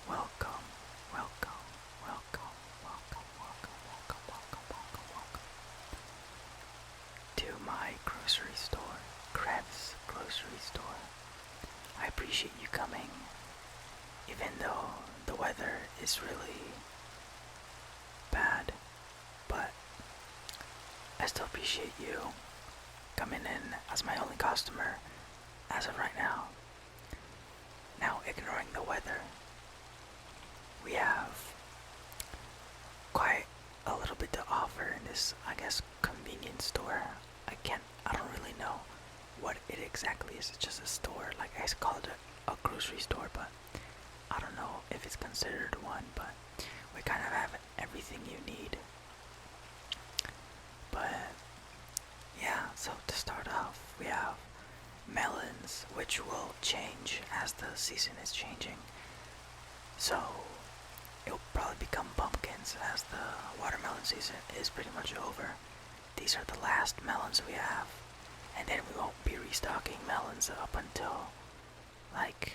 Welcome, welcome, welcome, welcome, welcome, welcome, welcome, welcome, welcome to my grocery store, Krebs Grocery Store. I appreciate you coming, even though the weather is really bad, but I still appreciate you coming in as my only customer as of right now. Now, ignoring the weather, we have quite a little bit to offer in this, I guess, convenience store. I don't really know what it exactly is. It's just a store. Like, I call it a grocery store, but I don't know if it's considered one, but we kind of have everything you need. But yeah, so to start off, we have melons, which will change as the season is changing. So it'll probably become pumpkins as the watermelon season is pretty much over. These are the last melons we have, and then we won't be restocking melons up until like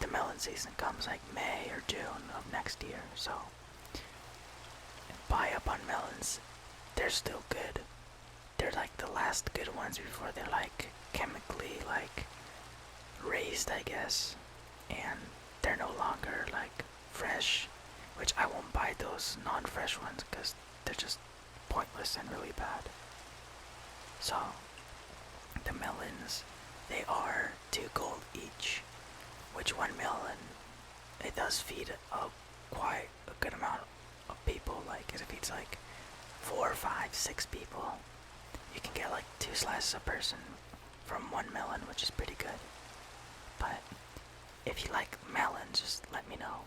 the melon season comes, like May or June of next year. So buy up on melons. They're still good. They're like the last good ones before they're like chemically like raised, I guess, and they're no longer like fresh, which I won't buy those non-fresh ones because they're just pointless and really bad. So the melons, they are 2 gold each, which one melon, it does feed quite a good amount of people. Like it feeds like 4, 5, 6 people. You can get like 2 slices a person from one melon, which is pretty good. But if you like melons, just let me know.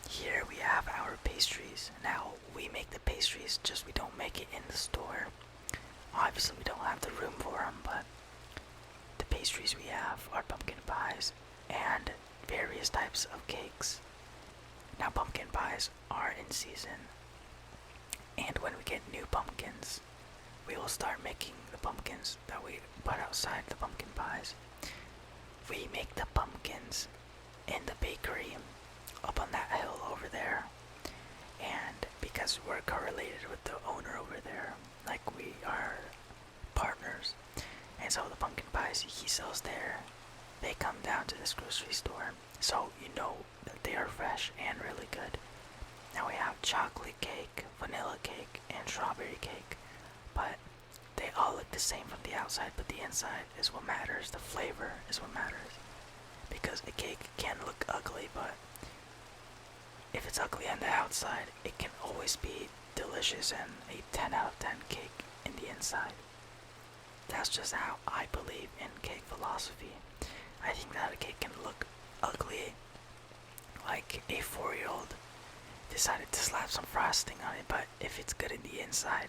Here we have our pastries. Now we make the pastries, just we don't make it in the store. Obviously we don't have the room for them, but the pastries we have are pumpkin pies and various types of cakes. Now pumpkin pies are in season, and when we get new pumpkins, we will start making the pumpkins that we put outside the pumpkin pies. We make the pumpkins in the bakery up on that hill over there, and because we're correlated with the owner over there, like we are partners, and so the pumpkin pies he sells there, they come down to this grocery store, so you know that they are fresh and really good. Now we have chocolate cake, vanilla cake, and strawberry cake, but they all look the same from the outside, but the inside is what matters. The flavor is what matters, because a cake can look ugly, but if it's ugly on the outside, it can always be delicious and a 10 out of 10 cake in the inside. That's just how I believe in cake philosophy. I think that a cake can look ugly, like a 4-year-old decided to slap some frosting on it, but if it's good in the inside,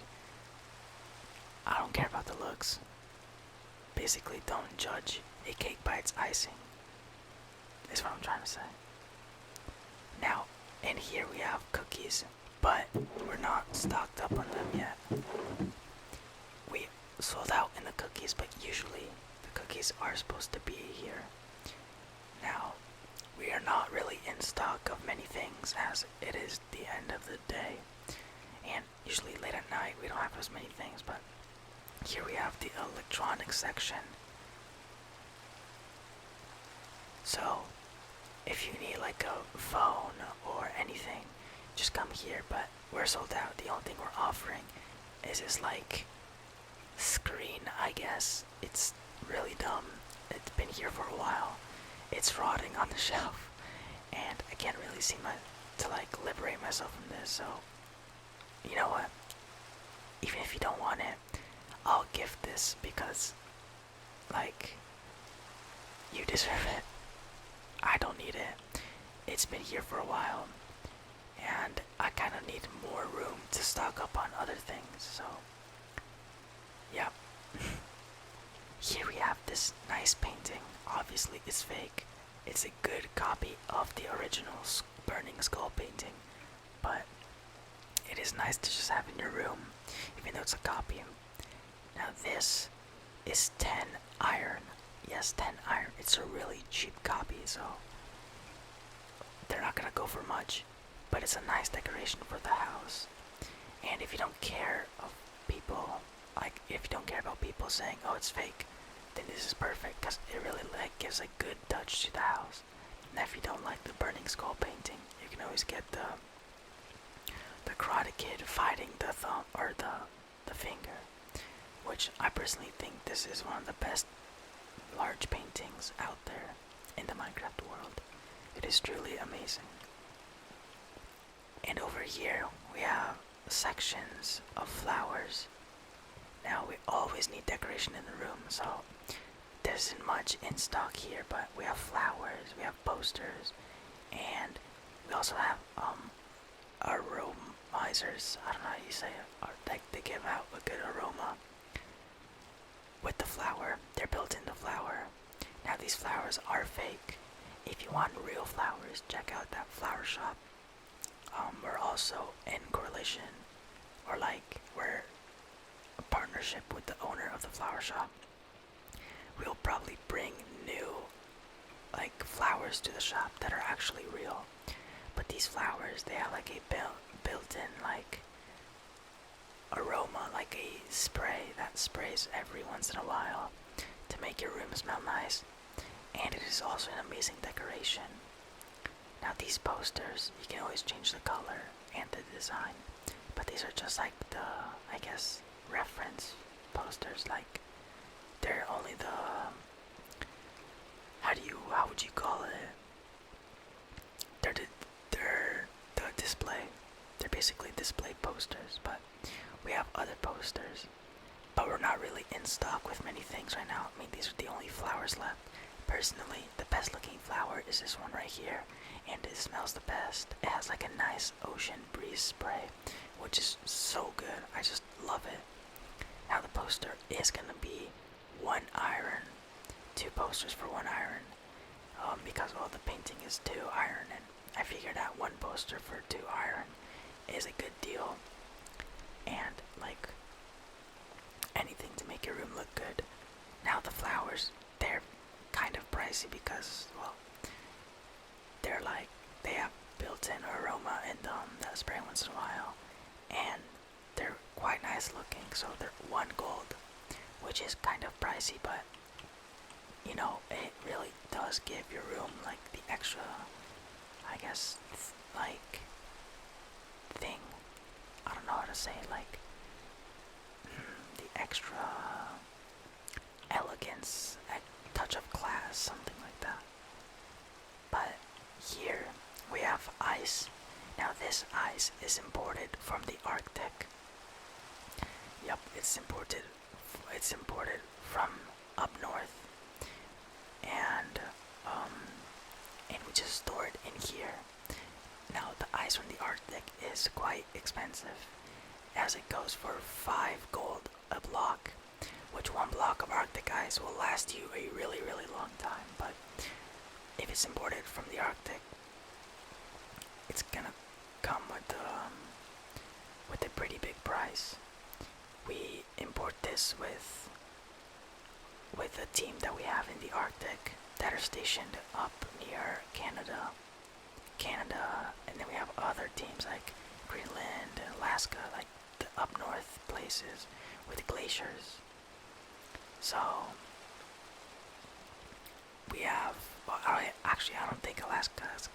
I don't care about the looks. Basically, don't judge a cake by its icing, is what I'm trying to say. Now, in here we have cookies, but we're not stocked up on them yet. We sold out in the cookies, but usually the cookies are supposed to be here. Now, we are not really in stock of many things as it is the end of the day, and usually late at night we don't have as many things, but here we have the electronics section. So if you need like a phone or anything, just come here, but we're sold out. The only thing we're offering is this like screen, I guess. It's really dumb. It's been here for a while. It's rotting on the shelf, and I can't really seem to like liberate myself from this, so you know what? Even if you don't want it, I'll gift this because like you deserve it. I don't need it. It's been here for a while, and I kind of need more room to stock up on other things, so yeah. Here we have this nice painting. Obviously it's fake. It's a good copy of the original Burning Skull painting, but it is nice to just have in your room, even though it's a copy. Now this is 10 iron. Yes, 10 iron. It's a really cheap copy, so they're not gonna go for much. But it's a nice decoration for the house. And if you don't care of people, like if you don't care about people saying, "Oh, it's fake," then this is perfect because it really like gives a good touch to the house. And if you don't like the burning skull painting, you can always get the Karate Kid fighting the thumb or the finger, which I personally think this is one of the best large paintings out there in the Minecraft world. It is truly amazing. And over here we have sections of flowers. Now we always need decoration in the room, so there isn't much in stock here, but we have flowers, we have posters, and we also have aromizers. I don't know how you say it. Or like they give out a good aroma with the flower. They're built in the flower. Now these flowers are fake. If you want real flowers, check out that flower shop. We're also in correlation, or like we're a partnership with the owner of the flower shop. We'll probably bring new like flowers to the shop that are actually real. But these flowers, they have like a built-in like aroma, like a spray that sprays every once in a while to make your room smell nice. And it is also an amazing decoration. Now these posters, you can always change the color and the design, but these are just like the, I guess, reference posters. Like they're only the, how would you call it? They're the display. They're basically display posters, but we have other posters. But we're not really in stock with many things right now. I mean, these are the only flowers left. Personally, the best looking flower is this one right here, and it smells the best. It has like a nice ocean breeze spray, which is so good. I just love it. Now the poster is gonna be 1 iron, 2 posters for 1 iron, because well the painting is 2 iron, and I figured that 1 poster for 2 iron is a good deal. And like anything to make your room look good. Now the flowers, they're kind of pricey because, well, they're like, they have built-in aroma in them that spray once in a while, and they're quite nice looking, so they're 1 gold, which is kind of pricey, but you know, it really does give your room like the extra, I guess, like thing, I don't know how to say it, like the extra elegance, a touch of class, something like that. But here we have ice. Now this ice is imported from the Arctic. Yep, it's imported from up north, and we just store it in here. Now the ice from the Arctic is quite expensive, as it goes for 5 gold a block, which 1 block of Arctic ice will last you a really, really long time. But if it's imported from the Arctic, it's gonna come with a pretty big price. We import this with a team that we have in the Arctic that are stationed up near Canada, and then we have other teams like Greenland and Alaska, like the up north places with glaciers. So we have, well, I don't think Alaska has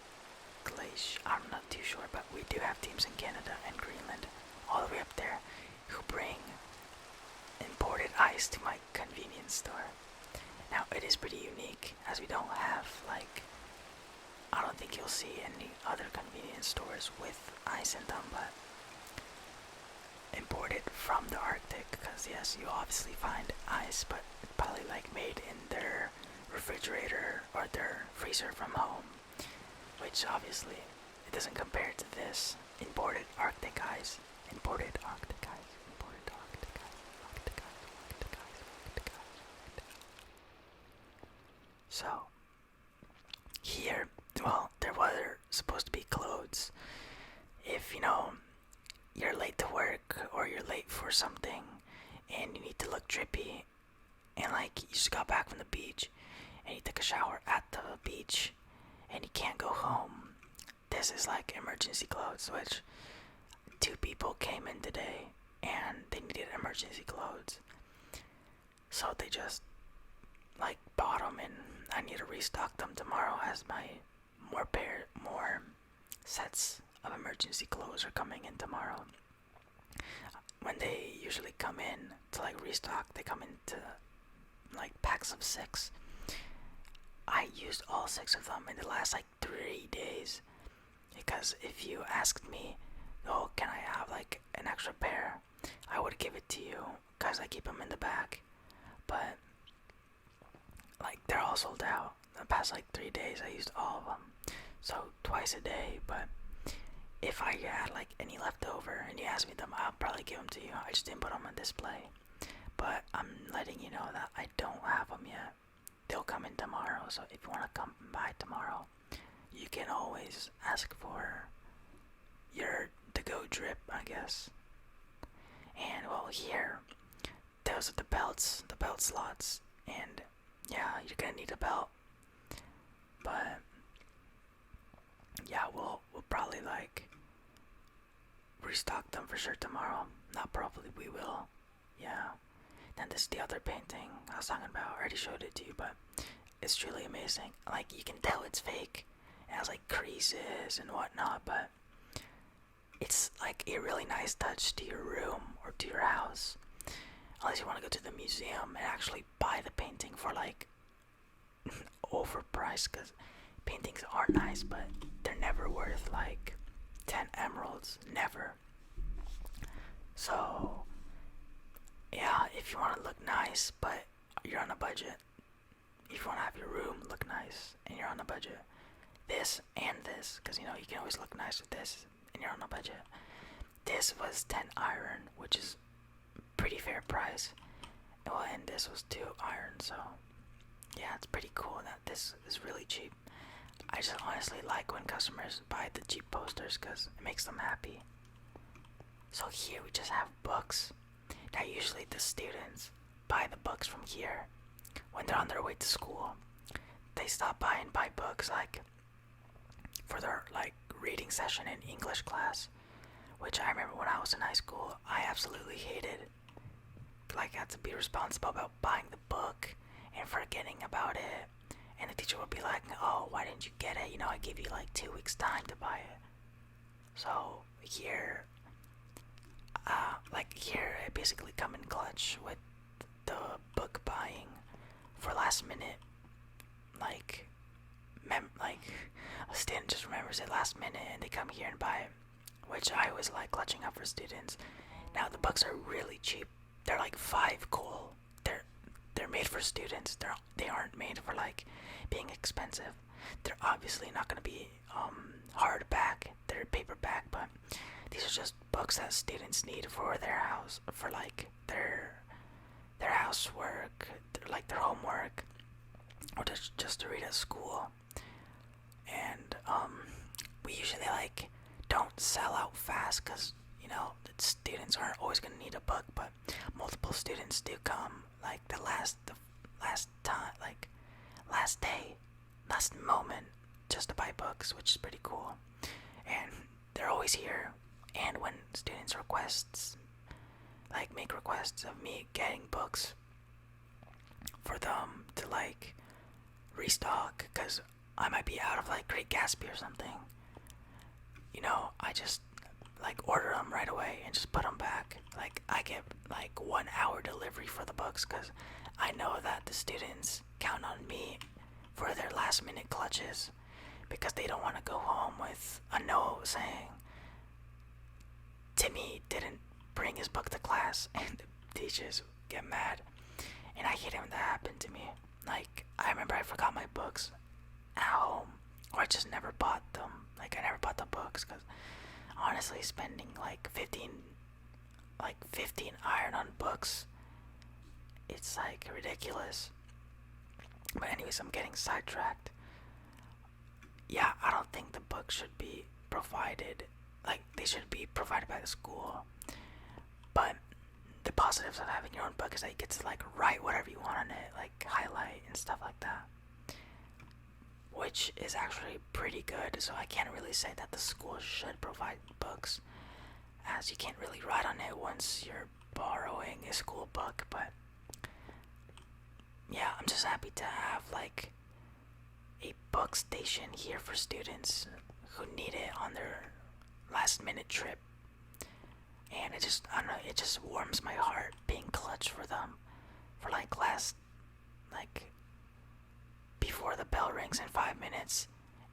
glacier. I'm not too sure, but we do have teams in Canada and Greenland, all the way up there, who bring imported ice to my convenience store. Now it is pretty unique, as we don't have, like, I don't think you'll see any other convenience stores with ice in them, but imported from the Arctic, because yes, you obviously find ice, but it's probably like made in their refrigerator or their freezer from home, which obviously it doesn't compare to this imported Arctic ice. Imported Arctic ice. Imported Arctic ice. Arctic ice. Arctic ice. Arctic ice. Arctic ice. So here, well, there were supposed to be clothes. If you know you're late to work or you're late for something and you need to look trippy, and like you just got back from the beach, and he took a shower at the beach and he can't go home. This is like emergency clothes, which 2 people came in today and they needed emergency clothes. So they just like bought them, and I need to restock them tomorrow as my more sets of emergency clothes are coming in tomorrow. When they usually come in to like restock, they come into like packs of 6. I used all 6 of them in the last like 3 days, because if you asked me, oh, can I have like an extra pair, I would give it to you because I keep them in the back. But like they're all sold out. The past like 3 days I used all of them, so twice a day. But if I had like any left over and you ask me them, I'll probably give them to you. I just didn't put them on display. But I'm letting you know that I don't have them yet. They'll come in tomorrow, so if you want to come by tomorrow, you can always ask for your to-go drip, I guess. And well, here, those are the belts, the belt slots, and yeah, you're gonna need a belt. But yeah, we'll probably like restock them for sure tomorrow. Not probably, we will. Yeah. Then this is the other painting I was talking about. I already showed it to you, but it's truly amazing. Like, you can tell it's fake. It has like creases and whatnot, but it's like a really nice touch to your room or to your house. Unless you want to go to the museum and actually buy the painting for like overpriced, because paintings are nice, but they're never worth like 10 emeralds. Never. So yeah, if you want to look nice but you're on a budget, if you want to have your room look nice and you're on a budget, this and this, because you know you can always look nice with this and you're on a budget. This was 10 iron, which is pretty fair price. Well, and this was 2 iron, so yeah, it's pretty cool that this is really cheap. I just honestly like when customers buy the cheap posters because it makes them happy. So here we just have books. Now usually the students buy the books from here when they're on their way to school. They stop by and buy books like for their like reading session in English class, which I remember when I was in high school I absolutely hated. Like, I had to be responsible about buying the book and forgetting about it, and the teacher would be like, oh, why didn't you get it? You know, I gave you like 2 weeks time to buy it. So here here I basically come in clutch with the book buying for last minute. Like a student just remembers it last minute and they come here and buy it, which I always like clutching up for students. Now the books are really cheap. They're like 5 gold. They're made for students. They aren't made for like being expensive. They're obviously not gonna be hardback. They're paperback, but these are just books that students need for their house, for like their housework, like their homework, or just to read at school. And we usually like don't sell out fast because you know the students aren't always gonna need a book, but multiple students do come like the last time, like last day, last moment, just to buy books, which is pretty cool. And they're always here. And when students make requests of me getting books for them to like restock, because I might be out of like Great Gatsby or something, you know, I just like order them right away and just put them back. Like, I get like 1 hour delivery for the books because I know that the students count on me for their last minute clutches, because they don't want to go home with a note saying Timmy didn't bring his book to class, and the teachers get mad. And I hate it when that happened to me. Like, I remember I forgot my books at home, or I just never bought them. Like, I never bought the books because honestly, spending like 15 iron on books, it's like ridiculous. But anyways, I'm getting sidetracked. Yeah, I don't think the books should be provided, like they should be provided by the school. But the positives of having your own book is that you get to like write whatever you want on it, like highlight and stuff like that. which is actually pretty good. So I can't really say that the school should provide books, as you can't really write on it once you're borrowing a school book. But yeah, I'm just happy to have like a book station here for students who need it on their last minute trip. And I don't know, it just warms my heart being clutch for them for like like before the bell rings in 5 minutes,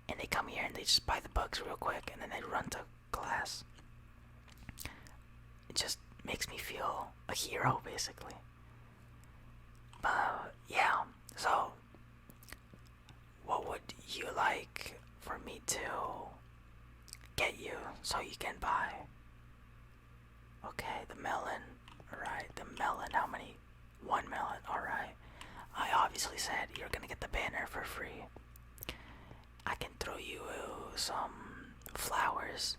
and they come here and they just buy the books real quick and then they run to class. It just makes me feel a hero, basically. Yeah, so what would you like for me to get you so you can buy? Okay, the melon. Alright, the melon. How many? One melon. Alright. I obviously said you're gonna get the banner for free. I can throw you some flowers.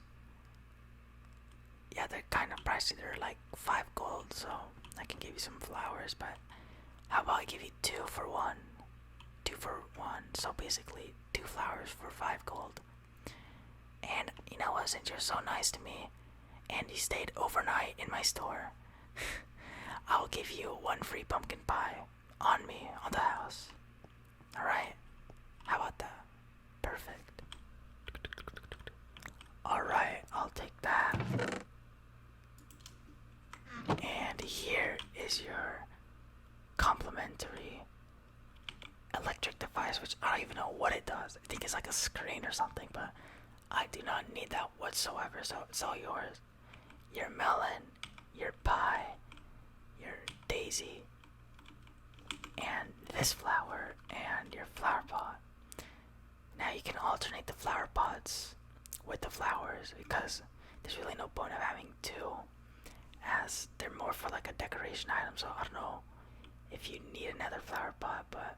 Yeah, they're kind of pricey. They're like 5 gold, so I can give you some flowers, but how about I give you 2 for 1? 2 for 1. So basically, 2 flowers for 5 gold. And you know what, since you're so nice to me, and you stayed overnight in my store, I'll give you 1 free pumpkin pie on me, on the house. Alright? How about that? Perfect. Alright, I'll take that. And here is your complimentary electric device, which I don't even know what it does. I think it's like a screen or something, but I do not need that whatsoever, so it's all yours. Your melon, your pie, your daisy, and this flower, and your flower pot. Now you can alternate the flower pots with the flowers, because there's really no point of having 2, as they're more for like a decoration item. So I don't know if you need another flower pot, but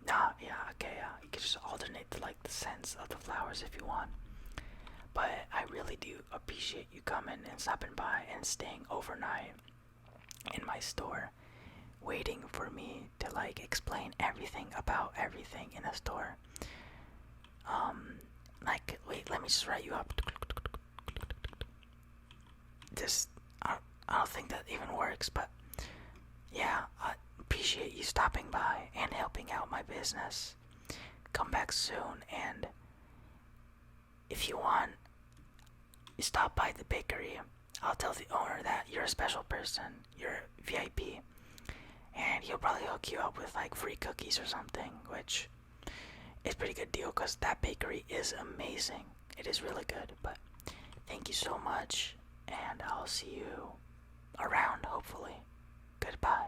nah, yeah, okay, yeah, you can just alternate like the scents of the flowers if you want. But I really do appreciate you coming and stopping by and staying overnight in my store, waiting for me to like explain everything about everything in the store. Like, wait, let me just write you up. This, I don't think that even works, but yeah, I appreciate you stopping by and helping out my business. Come back soon, and if you want, you stop by the bakery. I'll tell the owner that you're a special person, you're VIP, and he'll probably hook you up with like free cookies or something, which is a pretty good deal because that bakery is amazing. It is really good. But thank you so much, and I'll see you